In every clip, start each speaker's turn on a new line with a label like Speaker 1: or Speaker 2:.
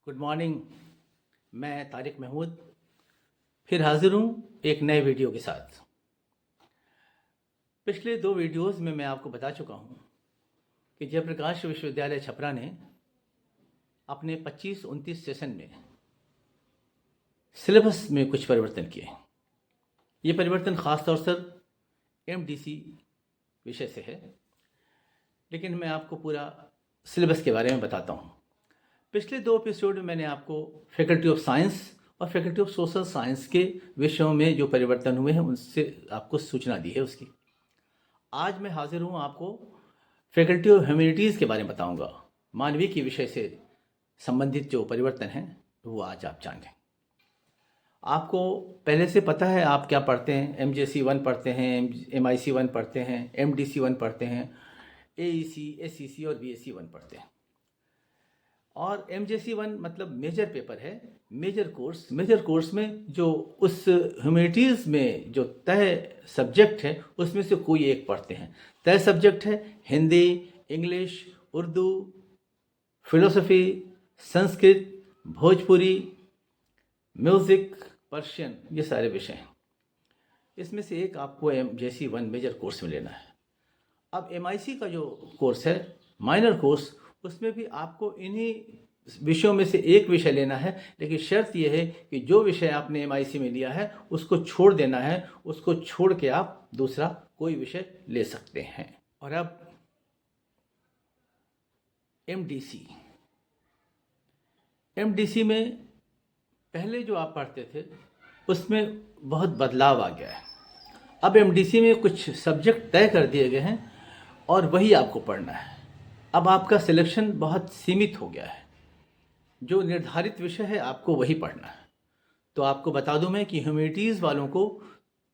Speaker 1: Good morning. मैं तारिक महमूद फिर हाजिर हूँ एक नए वीडियो के साथ। पिछले 2 वीडियोस में मैं आपको बता चुका हूँ कि जयप्रकाश विश्वविद्यालय छपरा ने अपने 25-29 सेशन में सिलेबस में कुछ परिवर्तन किए। ये परिवर्तन ख़ास तौर से MDC विषय से है, लेकिन मैं आपको पूरा सिलेबस के बारे में बताता हूँ। पिछले 2 एपिसोड में मैंने आपको फैकल्टी ऑफ साइंस और फैकल्टी ऑफ सोशल साइंस के विषयों में जो परिवर्तन हुए हैं उनसे आपको सूचना दी है उसकी। आज मैं हाजिर हूँ आपको फैकल्टी ऑफ ह्यूमैनिटीज़ के बारे में बताऊँगा। मानवीय के विषय से संबंधित जो परिवर्तन हैं वो आज आप जानें। आपको पहले से पता है आप क्या पढ़ते हैं। MJC 1 पढ़ते हैं, MIC 1 पढ़ते हैं, MDC 1 पढ़ते हैं, AEC, SEC और BSc 1 पढ़ते हैं। और MJC 1 मतलब मेजर पेपर है, मेजर कोर्स में जो उस ह्यूमैनिटीज़ में जो तय सब्जेक्ट है उसमें से कोई एक पढ़ते हैं। तय सब्जेक्ट है Hindi, English, Urdu, philosophy, Sanskrit, Bhojpuri, music, Persian, ये सारे विषय हैं। इसमें से एक आपको MJC 1 मेजर कोर्स में लेना है। अब MIC का जो कोर्स है माइनर कोर्स, उसमें भी आपको इन्हीं विषयों में से एक विषय लेना है, लेकिन शर्त यह है कि जो विषय आपने MIC में लिया है उसको छोड़ देना है। उसको छोड़ के आप दूसरा कोई विषय ले सकते हैं। और अब MDC में पहले जो आप पढ़ते थे उसमें बहुत बदलाव आ गया है। अब MDC में कुछ सब्जेक्ट तय कर दिए गए हैं और वही आपको पढ़ना है। अब आपका सिलेक्शन बहुत सीमित हो गया है। जो निर्धारित विषय है आपको वही पढ़ना है। तो आपको बता दूं मैं कि ह्यूमैनिटीज़ वालों को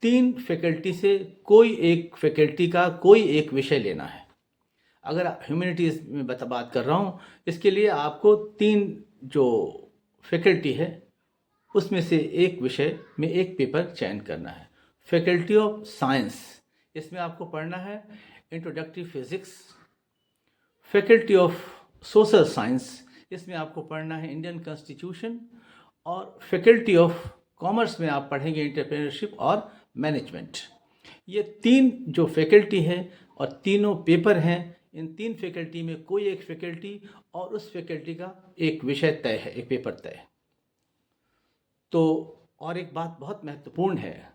Speaker 1: 3 फैकल्टी से कोई एक फैकल्टी का कोई एक विषय लेना है। अगर ह्यूमैनिटीज़ में बात कर रहा हूं, इसके लिए आपको 3 जो फैकल्टी है उसमें से एक विषय में एक पेपर चयन करना है। फैकल्टी ऑफ साइंस, इसमें आपको पढ़ना है introductory physics. Faculty of social science, इसमें आपको पढ़ना है इंडियन कॉन्स्टिट्यूशन। और फैकल्टी ऑफ कॉमर्स में आप पढ़ेंगे एंटरप्रेन्योरशिप और मैनेजमेंट। ये 3 जो फैकल्टी है और तीनों पेपर हैं। इन 3 फैकल्टी में कोई एक फैकल्टी और उस फैकल्टी का एक विषय तय है, एक पेपर तय है। तो और एक बात बहुत महत्वपूर्ण है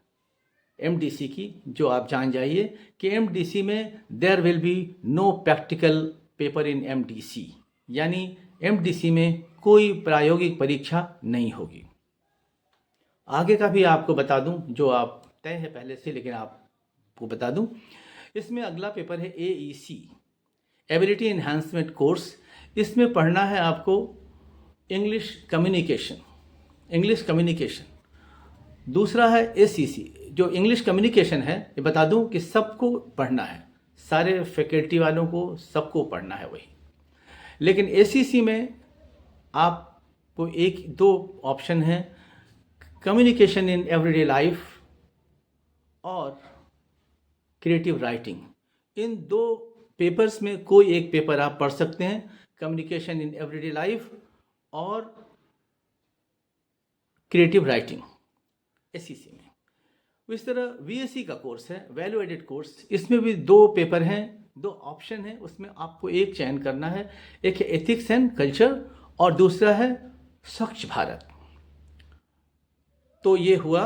Speaker 1: MDC की, जो आप जान जाइए कि MDC में there will be no practical paper in MDC, यानी MDC में कोई प्रायोगिक परीक्षा नहीं होगी। आगे का भी आपको बता दूं, जो आप तय है पहले से, लेकिन आपको बता दूं, इसमें अगला पेपर है AEC, एबिलिटी एनहांसमेंट कोर्स। इसमें पढ़ना है आपको इंग्लिश कम्युनिकेशन। दूसरा है ACC, जो इंग्लिश कम्युनिकेशन है, ये बता दूं कि सबको पढ़ना है, सारे फैकल्टी वालों को सबको पढ़ना है वही। लेकिन ACC में आपको 1-2 ऑप्शन हैं, कम्युनिकेशन इन एवरीडे लाइफ और क्रिएटिव राइटिंग। इन 2 पेपर्स में कोई एक पेपर आप पढ़ सकते हैं, कम्युनिकेशन इन एवरीडे लाइफ और क्रिएटिव राइटिंग ACC में। इस तरह VSc का कोर्स है, वैल्यू एडेड कोर्स। इसमें भी 2 पेपर हैं, 2 ऑप्शन हैं, उसमें आपको एक चयन करना है। एक है एथिक्स एंड कल्चर और दूसरा है स्वच्छ भारत। तो ये हुआ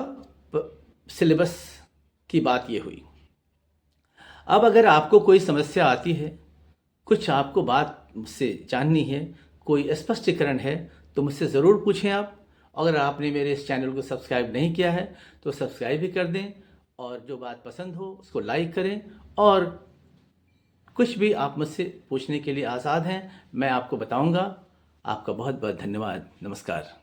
Speaker 1: सिलेबस की बात, ये हुई। अब अगर आपको कोई समस्या आती है, कुछ आपको बात मुझसे जाननी है, कोई स्पष्टीकरण है, तो मुझसे ज़रूर पूछें आप। अगर आपने मेरे इस चैनल को सब्सक्राइब नहीं किया है तो सब्सक्राइब भी कर दें, और जो बात पसंद हो उसको लाइक करें। और कुछ भी आप मुझसे पूछने के लिए आज़ाद हैं, मैं आपको बताऊंगा। आपका बहुत बहुत धन्यवाद। नमस्कार।